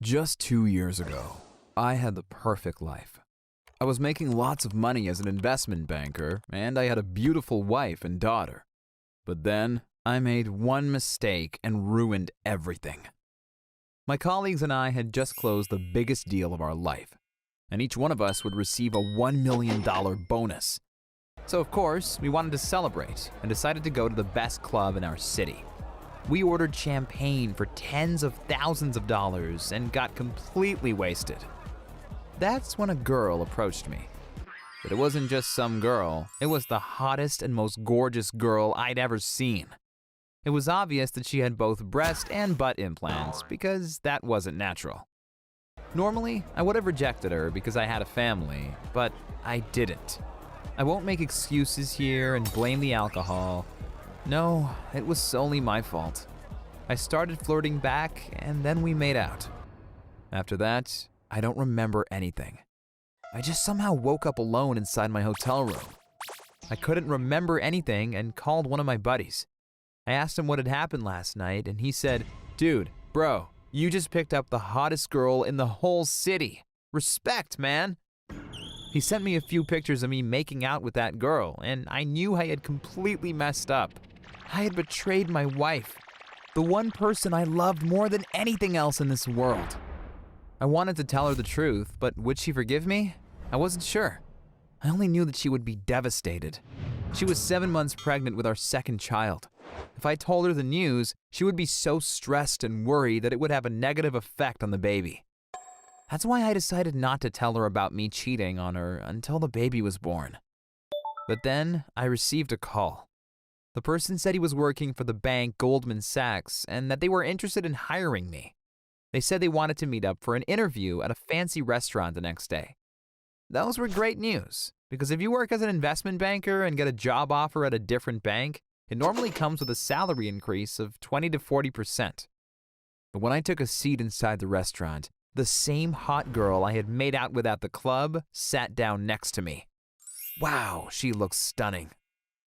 Just 2 years ago, I had the perfect life. I was making lots of money as an investment banker, and I had a beautiful wife and daughter. But then, I made one mistake and ruined everything. My colleagues and I had just closed the biggest deal of our life, and each one of us would receive a $1 million bonus. So of course, we wanted to celebrate and decided to go to the best club in our city. We ordered champagne for tens of thousands of dollars and got completely wasted. That's when a girl approached me. But it wasn't just some girl, it was the hottest and most gorgeous girl I'd ever seen. It was obvious that she had both breast and butt implants because that wasn't natural. Normally, I would have rejected her because I had a family, but I didn't. I won't make excuses here and blame the alcohol. No, it was solely my fault. I started flirting back, and then we made out. After that, I don't remember anything. I just somehow woke up alone inside my hotel room. I couldn't remember anything and called one of my buddies. I asked him what had happened last night, and he said, "Dude, bro, you just picked up the hottest girl in the whole city. Respect, man." He sent me a few pictures of me making out with that girl, and I knew I had completely messed up. I had betrayed my wife, the one person I loved more than anything else in this world. I wanted to tell her the truth, but would she forgive me? I wasn't sure. I only knew that she would be devastated. She was 7 months pregnant with our second child. If I told her the news, she would be so stressed and worried that it would have a negative effect on the baby. That's why I decided not to tell her about me cheating on her until the baby was born. But then I received a call. The person said he was working for the bank Goldman Sachs and that they were interested in hiring me. They said they wanted to meet up for an interview at a fancy restaurant the next day. Those were great news, because if you work as an investment banker and get a job offer at a different bank, it normally comes with a salary increase of 20 to 40%. But when I took a seat inside the restaurant, the same hot girl I had made out with at the club sat down next to me. Wow, she looked stunning.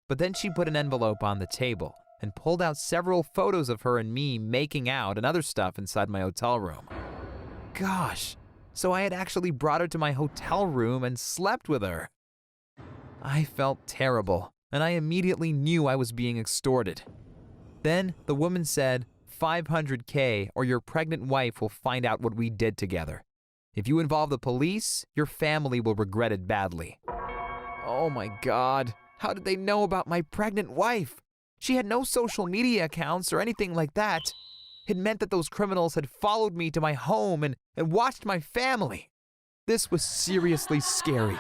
But then she put an envelope on the table and pulled out several photos of her and me making out and other stuff inside my hotel room. Gosh, so I had actually brought her to my hotel room and slept with her. I felt terrible, and I immediately knew I was being extorted. Then the woman said, $500K or your pregnant wife will find out what we did together. If you involve the police, your family will regret it badly. Oh my God, how did they know about my pregnant wife? She had no social media accounts or anything like that. It meant that those criminals had followed me to my home and watched my family. This was seriously scary.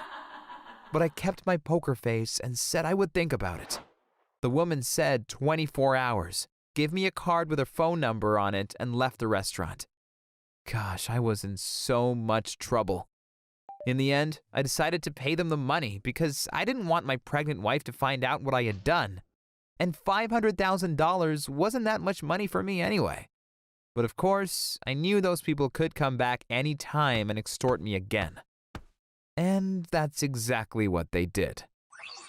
But I kept my poker face and said I would think about it. The woman said 24 hours. Gave me a card with her phone number on it, and left the restaurant. Gosh, I was in so much trouble. In the end, I decided to pay them the money because I didn't want my pregnant wife to find out what I had done. And $500,000 wasn't that much money for me anyway. But of course, I knew those people could come back any time and extort me again. And that's exactly what they did.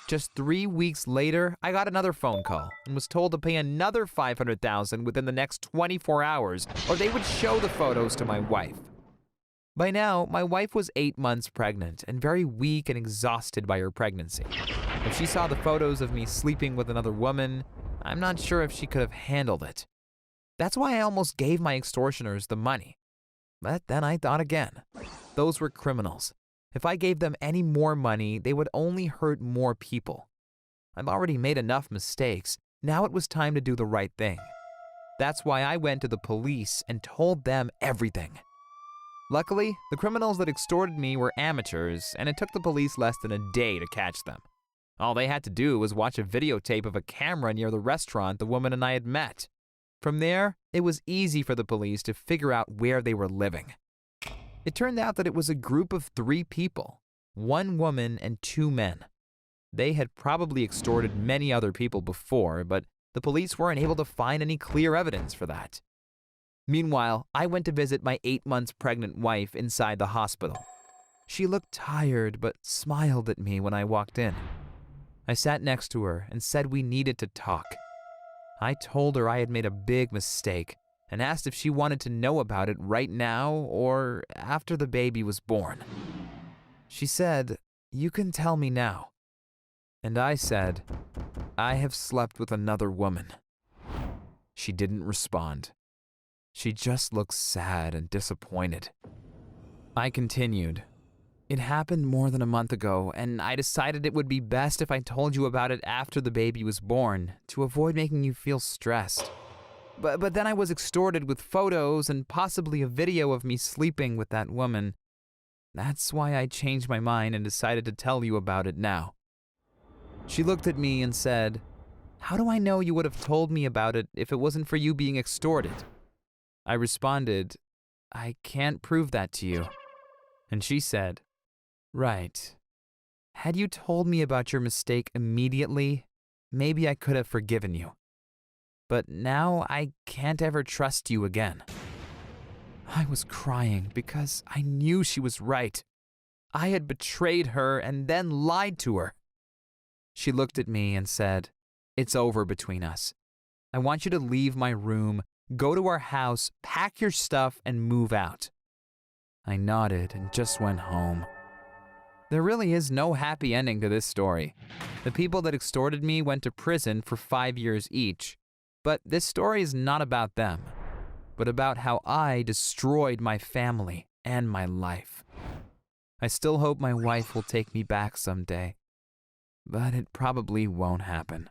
Just 3 weeks later, I got another phone call and was told to pay another $500,000 within the next 24 hours, or they would show the photos to my wife. By now, my wife was 8 months pregnant and very weak and exhausted by her pregnancy. If she saw the photos of me sleeping with another woman, I'm not sure if she could have handled it. That's why I almost gave my extortioners the money. But then I thought again. Those were criminals. If I gave them any more money, they would only hurt more people. I've already made enough mistakes. Now it was time to do the right thing. That's why I went to the police and told them everything. Luckily, the criminals that extorted me were amateurs, and it took the police less than a day to catch them. All they had to do was watch a videotape of a camera near the restaurant the woman and I had met. From there, it was easy for the police to figure out where they were living. It turned out that it was a group of 3 people, 1 woman and 2 men. They had probably extorted many other people before, but the police weren't able to find any clear evidence for that. Meanwhile, I went to visit my 8 months pregnant wife inside the hospital. She looked tired but smiled at me when I walked in. I sat next to her and said we needed to talk. I told her I had made a big mistake and asked if she wanted to know about it right now or after the baby was born. She said, "You can tell me now." And I said, "I have slept with another woman." She didn't respond. She just looked sad and disappointed. I continued, "It happened more than a month ago, and I decided it would be best if I told you about it after the baby was born, to avoid making you feel stressed. But then I was extorted with photos and possibly a video of me sleeping with that woman. That's why I changed my mind and decided to tell you about it now." She looked at me and said, "How do I know you would have told me about it if it wasn't for you being extorted?" I responded, "I can't prove that to you." And she said, "Right. Had you told me about your mistake immediately, maybe I could have forgiven you. But now I can't ever trust you again." I was crying because I knew she was right. I had betrayed her and then lied to her. She looked at me and said, "It's over between us. I want you to leave my room, go to our house, pack your stuff, and move out." I nodded and just went home. There really is no happy ending to this story. The people that extorted me went to prison for 5 years each. But this story is not about them, but about how I destroyed my family and my life. I still hope my wife will take me back someday, but it probably won't happen.